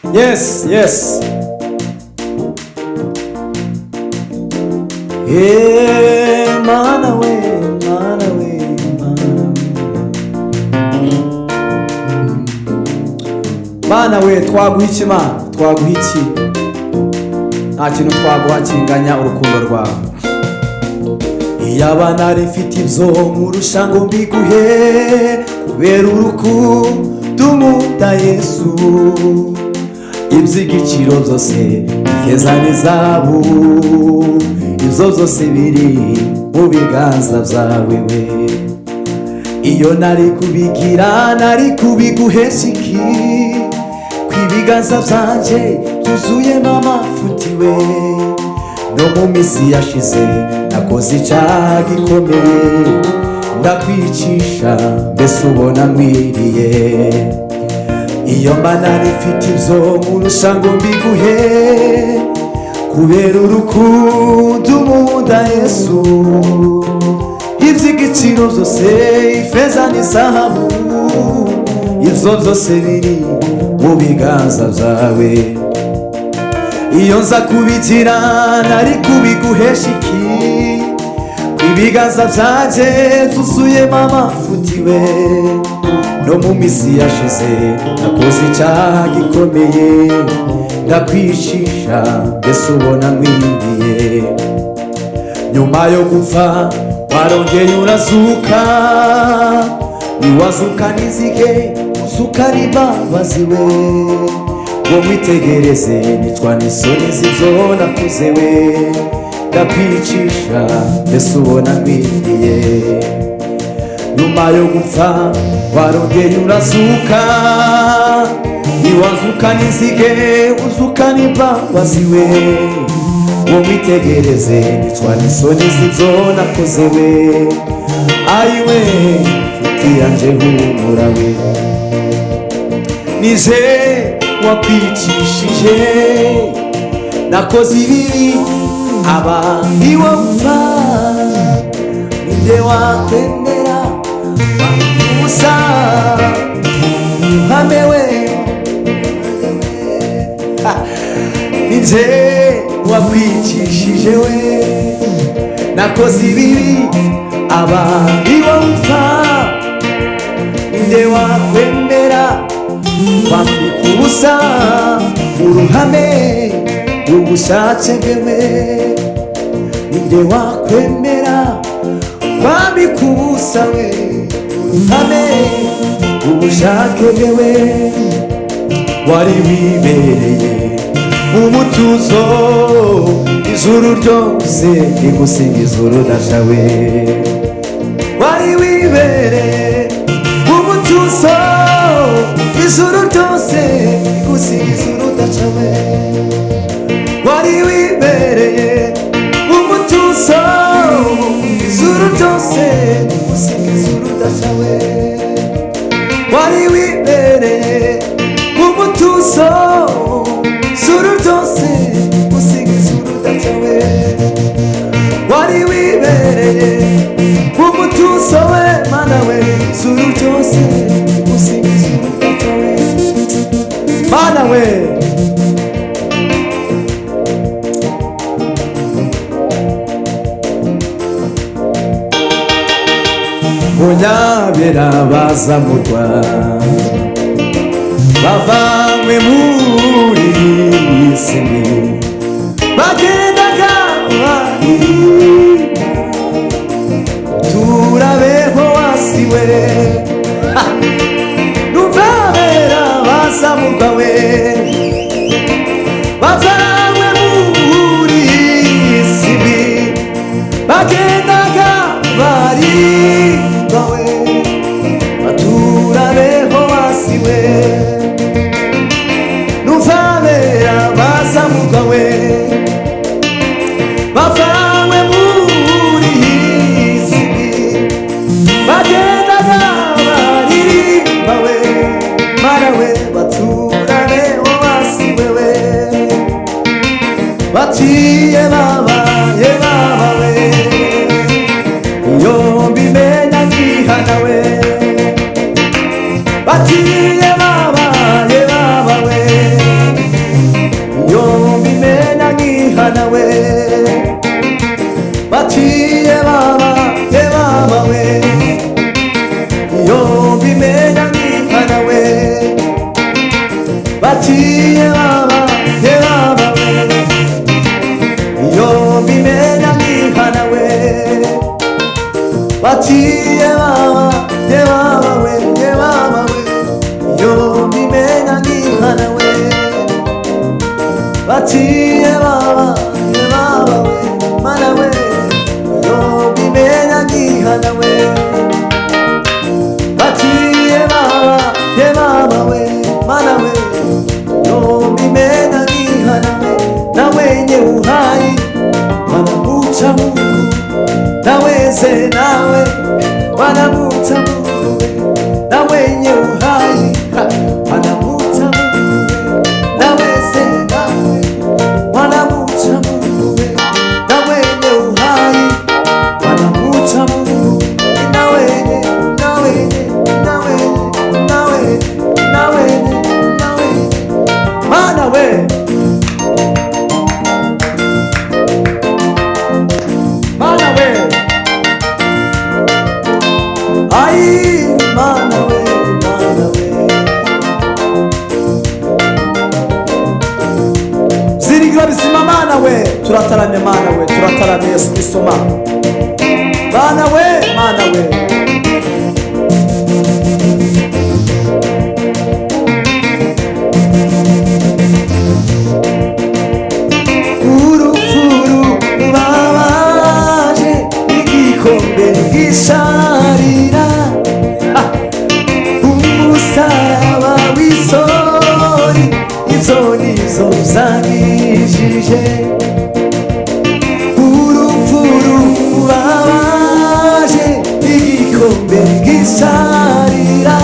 Yes, yes. Yeah, man away, man away, man away. Mana we twaguha iki mana, twaguha iki? Nta kintu twaguha kinganya urukundo rwawe. Iyaba nari mfite ibyo nkurusha ngo mbiguhe, kubera urukundo umunda Yesu. Iby'igiciro byose ifeza n'izahabu, ibyo byose biri mu biganza byawe we. Iyo nari kubigira nari kubiguhesha iki? Ibiganza byanje byuzuyemo amafuti we. No mu minsi yashize nakoze icyaha gikomeye, ndakwicisha mbese ubona nkwiriye. Iyo mba nari mfite ibyo nkurusha ngo mbiguhe, kubera urukundo umunda Yesu. Iby'igiciro byose ifeza n'izahabu, ibyo byose biri mu biganza byawe. Iyo nza kubigira nari kubiguhesha iki? Ibiganza byanje byuzuyemo amafuti we. No mu minsi yashize nakoze icyaha gikomeye, ndakwicisha mbese ubona nkwiriye. Nyuma yo gupfa warongeye urazuka, niwazuka nizige uzuka n'imbabazi we. Ngo mwitegereze nicwa n'isoni z'ibyo nakoze we, ndakwicisha mbese ubona nkwiriye. Nyuma yo gupfa warongeye urazuka, niwazuka nizige uzuka n'imbabazi we. Ngo mwitegereze nicwa n'isoni z'ibyo nakoze we. Ayiwe nshuti yanje humura we, nije wakwicishije. Nakoze ibibi abandi wumva, ninde wakwemera wamusa hamewe? Nije wakwicishije we. Nakoze ibibi abandi wumva, ninde wakwemera kwambika ubusa uruhame ubushake bwewe? Ninde wakwemera kwambika ubusa we uruhame ubushake bwewe? Wari wibereye umutuzo, ijuru ryose rigusingiza urudasha we. Wari wibereye umutuzo, ijuru ryose rigusingiza urudasha we. Wari wibereye umutuzo, ijuru ryose rigusingiza urudasha we. Wari wibereye umutuzo, ijuru ryose rigusingiza urudasha we. Wari wibereye umutuzo we mana we, ijuru ryose rigusingiza urudasha we. Mana we munyabera bazamurwa, bavanywe muri iyi si mbi, bagendaga baririmba, turabeho wasiwe. Numvabera bazamurwa we, bavanywe muri iyi si mbi, bagendaga baririmba we, turabeho wasiwe. Numvabera bazamurwa we, bavanywe muri iyi si mbi, bagendaga baririmba we. Mana we baturabeho wasiwe we, batiye babaye babawe. Iyo mbimenya nkihana we, batiye babaye babawe. mbimenya nkihana we bati ye baba we iyo mbimenya nkihana we bati ye baba we iyo mbimenya nkihana we bati ye baba we mana we iyo mbimenya nkihana we bati ye baba we mana we iyo mbimenya nkihana we na wenye uhai wanamucha Mungu na weze nawe wanamucha Mungu na wenye uhai wanamucha Mungu na weze nawe wanamucha Mungu na wenye uhai wanamucha Mungu na wenye mana we zirigira bizima mana we turataramye mana we turataramye Yesu Kristo mana we urupfuru rubabaje igikombe gisharira umusaraba w'isoni izo nizo zangijije urupfuru rubabaje igikombe gisharira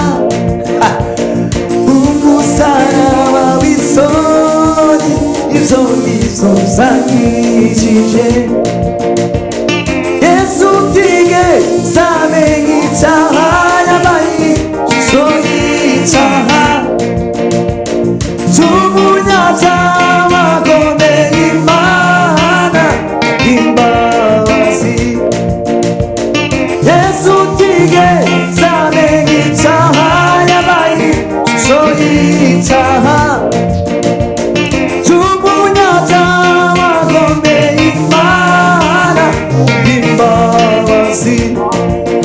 umusaraba w'isoni izo nizo zangijije Yesu tigeze amenya icyaha yabaye ishusho y'icyaha cy'umunyabyaha agomeye Imana imbabazi Yesu tigeze amenya icyaha yabaye ishusho y'icyaha cy'umunyabyaha agomeye Imana imbabazi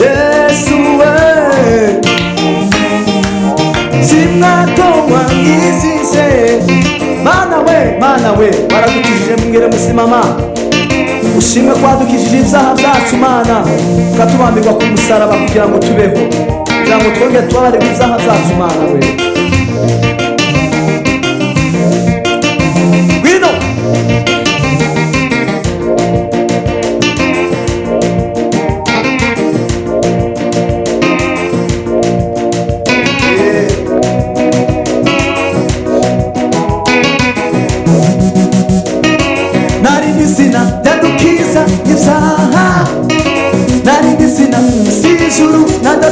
Yesu we simwatongwa ngizize mana we waradukijije mwere musimama ushimwe kwadukijije ibyaha byacu mana ukatubambirwa ku musaraba kugira ngo tubeho kugira ngo twongere tubabarirwe ibyaha byacu mana we wino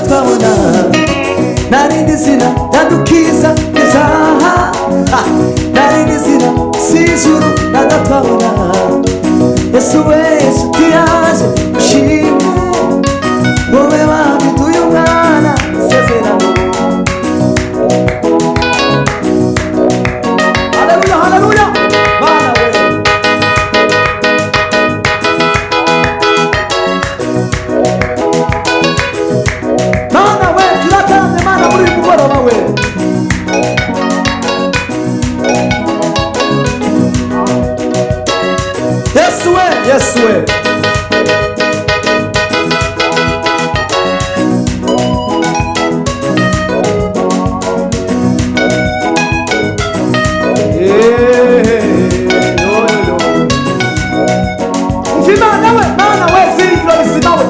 twabona narindi zina ndadukiza izaha narindi zina sijuru ndadatwabona Yesu we nshuti yaje ushimwe wowe wabiduye umwana isezerano haleluya haleluya mana we Yesu we mana we zirikiro bizima we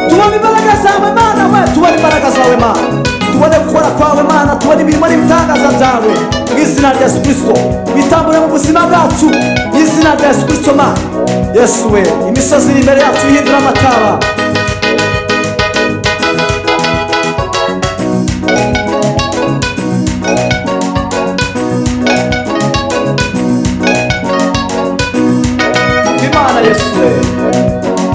tubone imbaraga zawe mana we tubone imbaraga zawe mana tubone gukora kwawe mana tubone imirimo n'ibitangaza byawe mu izina rya Yesu Kristo bitambure mu buzima bwacu mu izina rya Yesu Kristo mana Yesu we imisozi iri imbere yacu ihindura amataba Imana Yesu we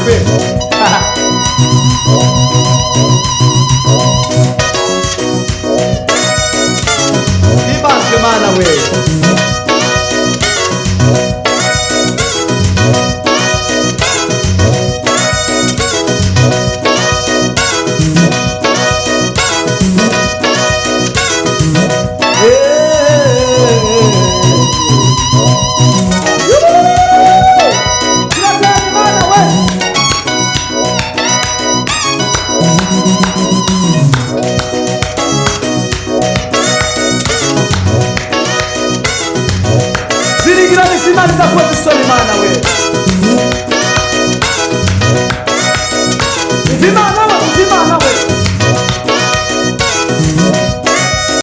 kwe. Himbazwe Mana we. Imana we. Imana